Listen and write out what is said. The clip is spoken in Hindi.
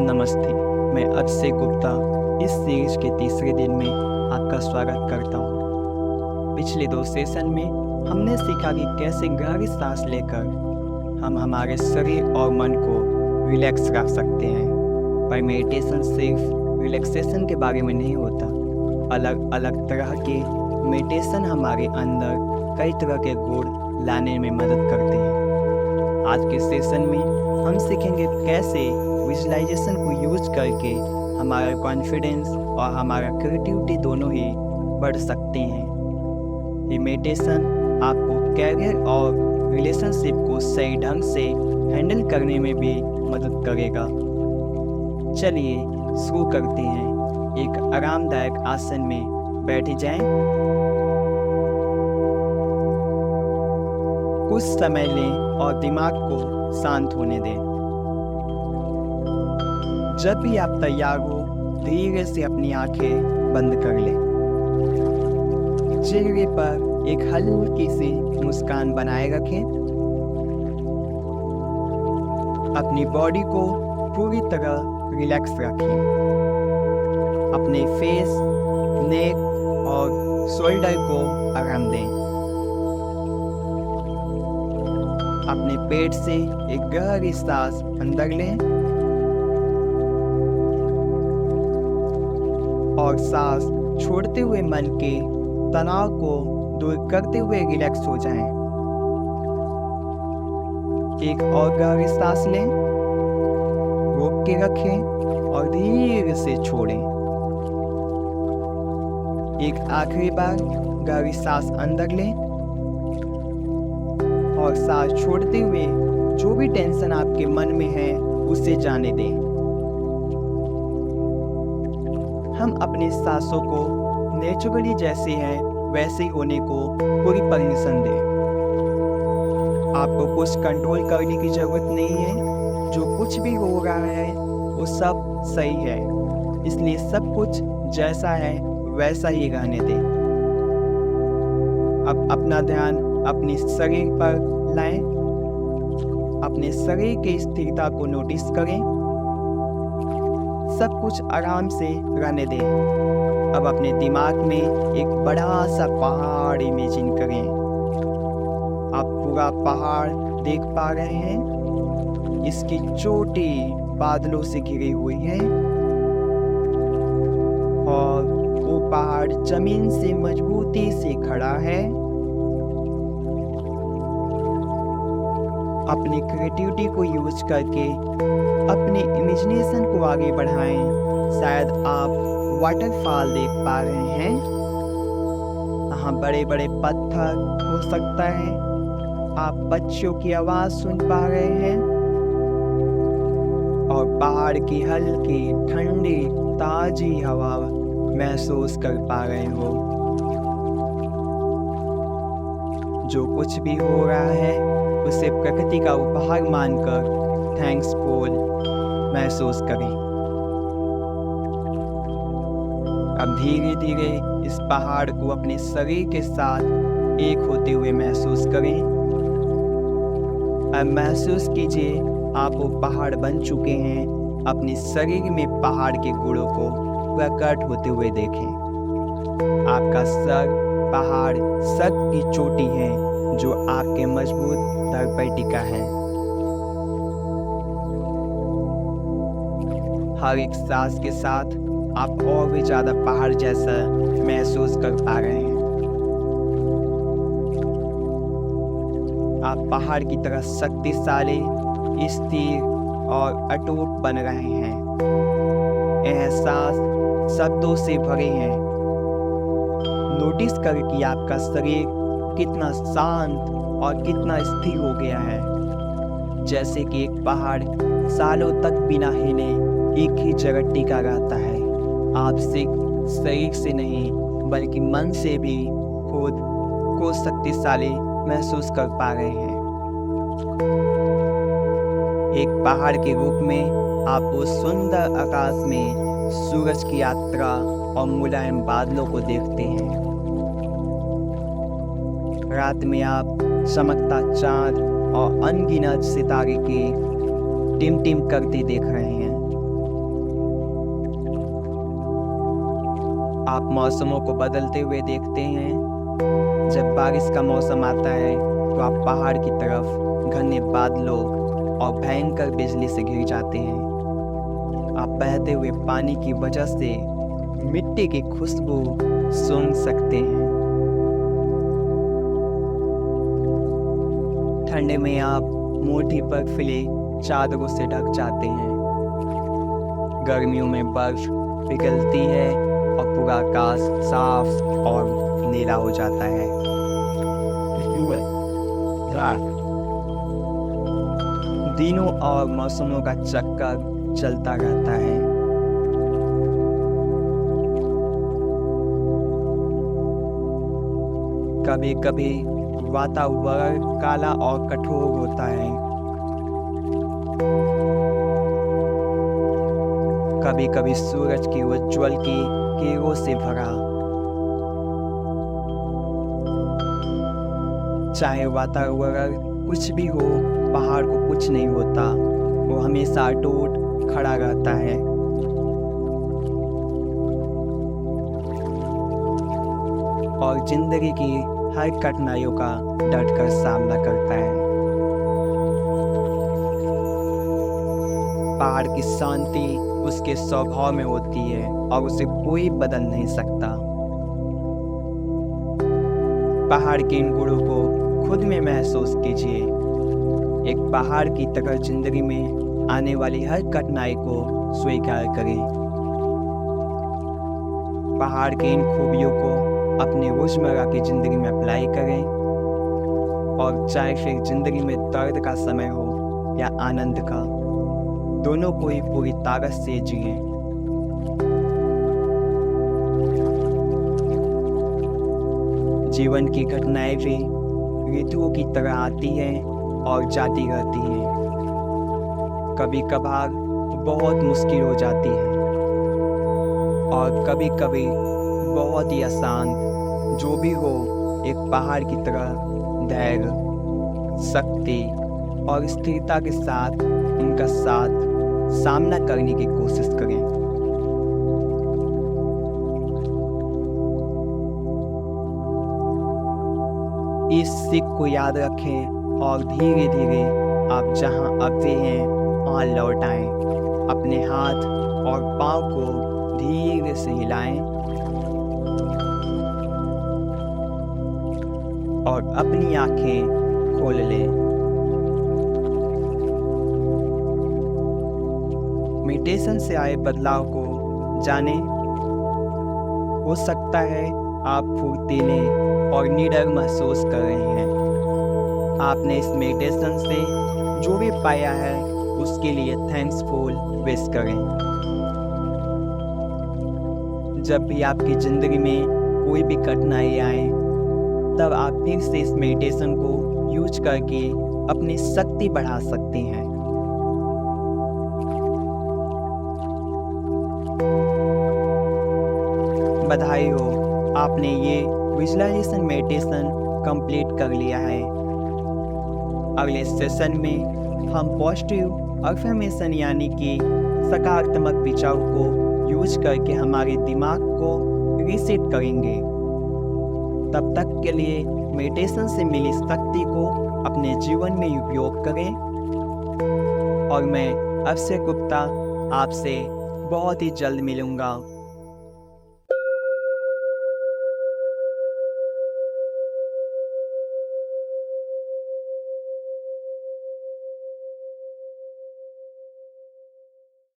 नमस्ते, मैं अभिषेक गुप्ता इस सीरीज के तीसरे दिन में आपका स्वागत करता हूँ। पिछले 2 सेशन में हमने सीखा कि कैसे गहरी सांस लेकर हम हमारे शरीर और मन को रिलैक्स रख सकते हैं। पर मेडिटेशन सिर्फ रिलैक्सेशन के बारे में नहीं होता। अलग अलग तरह के मेडिटेशन हमारे अंदर कई तरह के गुण लाने में मदद करते हैं। आज के सेशन में हम सीखेंगे कैसे विजुअलाइजेशन को यूज करके हमारा कॉन्फिडेंस और हमारा क्रिएटिविटी दोनों ही बढ़ सकते हैं। ये मेडिटेशन आपको कैरियर और रिलेशनशिप को सही ढंग से हैंडल करने में भी मदद करेगा। चलिए शुरू करते हैं। एक आरामदायक आसन में बैठ जाएं। कुछ समय लें और दिमाग को शांत होने दें। जब भी आप तैयार हो, धीरे से अपनी आंखें बंद कर लें। चेहरे पर एक हल्की सी मुस्कान बनाए रखें। अपनी बॉडी को पूरी तरह रिलैक्स रखें। अपने फेस, नेक और शोल्डर को आराम दें। अपने पेट से एक गहरी सांस अंदर लें और सांस छोड़ते हुए मन के तनाव को दूर करते हुए रिलैक्स हो जाएं। एक और गहरी सांस लें, रोक के रखें और धीरे से छोड़ें। एक आखिरी बार गहरी सांस अंदर लें और सांस छोड़ते हुए जो भी टेंशन आपके मन में है उसे जाने दें। हम अपनी सांसों को नेचुरली जैसे हैं वैसे ही होने को पूरी परमिशन दें। आपको कुछ कंट्रोल करने की जरूरत नहीं है। जो कुछ भी हो रहा है वो सब सही है, इसलिए सब कुछ जैसा है वैसा ही रहने दें। अब अपना ध्यान अपने शरीर पर लाएं। अपने शरीर की स्थिरता को नोटिस करें। सब कुछ आराम से रहने दें। अब अपने दिमाग में एक बड़ा सा पहाड़ इमेजिन करें। आप पूरा पहाड़ देख पा रहे हैं। इसकी चोटी बादलों से घिरी हुई है और वो पहाड़ जमीन से मजबूती से खड़ा है। अपनी क्रिएटिविटी को यूज करके अपने इमेजिनेशन को आगे बढ़ाएं। शायद आप वाटरफॉल देख पा रहे हैं। यहाँ बड़े बड़े पत्थर हो सकता है। आप पक्षियों की आवाज सुन पा रहे हैं और पहाड़ की हल्की ठंडी ताजी हवा महसूस कर पा रहे हो। जो कुछ भी हो रहा है उसे प्रकृति का उपहार मानकर थैंक्सफुल महसूस करें। अब धीरे धीरे इस पहाड़ को अपने शरीर के साथ एक होते हुए महसूस करें। अब महसूस कीजिए आप वो पहाड़ बन चुके हैं। अपने शरीर में पहाड़ के गुणों को प्रकट होते हुए देखें। आपका सर पहाड़ सर की चोटी है जो आपके मजबूत धड़ पर टिका है। हर एक सांस के साथ आप और भी ज्यादा पहाड़ जैसा महसूस कर पा रहे हैं। आप पहाड़ की तरह शक्तिशाली, स्थिर और अटूट बन रहे हैं। एहसास शब्दों से भरे हैं। नोटिस कर कि आपका शरीर कितना शांत और कितना स्थिर हो गया है। जैसे कि एक पहाड़ सालों तक बिना हिले एक ही जगह टिका रहता है। आप सिर्फ शरीर से नहीं बल्कि मन से भी खुद को शक्तिशाली महसूस कर पा रहे हैं। एक पहाड़ के रूप में आप उस सुंदर आकाश में सूरज की यात्रा और मुलायम बादलों को देखते हैं। रात में आप चमकता चांद और अनगिनत सितारे के टिमटिम करते देख रहे हैं। आप मौसमों को बदलते हुए देखते हैं। जब बारिश का मौसम आता है तो आप पहाड़ की तरफ घने बादलों और भयंकर बिजली से घिर जाते हैं। आप बहते हुए पानी की वजह से मिट्टी की खुशबू सूंघ सकते हैं। ठंड में आप मोटी बर्फीली चादरों से ढक जाते हैं। गर्मियों में बर्फ पिघलती है और पूरा आकाश साफ और नीला हो जाता है। दिनों और मौसमों का चक्कर चलता रहता है। कभी कभी वातावरण काला और कठोर होता है। कभी कभी सूरज की उज्ज्वल की किरणों से भरा। चाहे वातावरण कुछ भी हो, पहाड़ को कुछ नहीं होता। वो हमेशा अटूट खड़ा रहता है। और जिंदगी की हर कठिनाइयों का डटकर सामना करता है। पहाड़ की शांति उसके स्वभाव में होती है और उसे कोई बदल नहीं सकता। पहाड़ के इन गुणों को खुद में महसूस कीजिए। एक पहाड़ की तरह जिंदगी में आने वाली हर कठिनाई को स्वीकार करें। पहाड़ के इन खूबियों को अपनी रोजमर्रा की जिंदगी में अप्लाई करें। और चाहे फिर जिंदगी में दर्द का समय हो या आनंद का, दोनों को ही पूरी ताकत से जिएं। जीवन की घटनाएं भी ऋतुओं की तरह आती हैं और जाती रहती हैं। कभी कभार बहुत मुश्किल हो जाती है और कभी कभी बहुत ही आसान। जो भी हो, एक पहाड़ की तरह धैर्य, शक्ति और स्थिरता के साथ उनका सामना करने की कोशिश करें। इस सीख को याद रखें और धीरे धीरे आप जहां अभी हैं वहां लौट आएं। अपने हाथ और पांव को धीरे से हिलाएं और अपनी आंखें खोल लें। मेडिटेशन से आए बदलाव को जानें। हो सकता है आप फुर्तीले और निडर महसूस कर रहे हैं। आपने इस मेडिटेशन से जो भी पाया है उसके लिए थैंक्सफुल विश करें। जब भी आपकी जिंदगी में कोई भी कठिनाई आए, तब आप फिर से इस मेडिटेशन को यूज करके अपनी शक्ति बढ़ा सकते हैं। बधाई हो, आपने ये विजुअलाइजेशन मेडिटेशन कंप्लीट कर लिया है। अगले सेशन में हम पॉजिटिव अफर्मेशन यानी कि सकारात्मक विचारों को यूज करके हमारे दिमाग को रीसेट करेंगे। तब तक के लिए मेडिटेशन से मिली शक्ति को अपने जीवन में उपयोग करें। और मैं अक्षय गुप्ता आपसे बहुत ही जल्द मिलूँगा।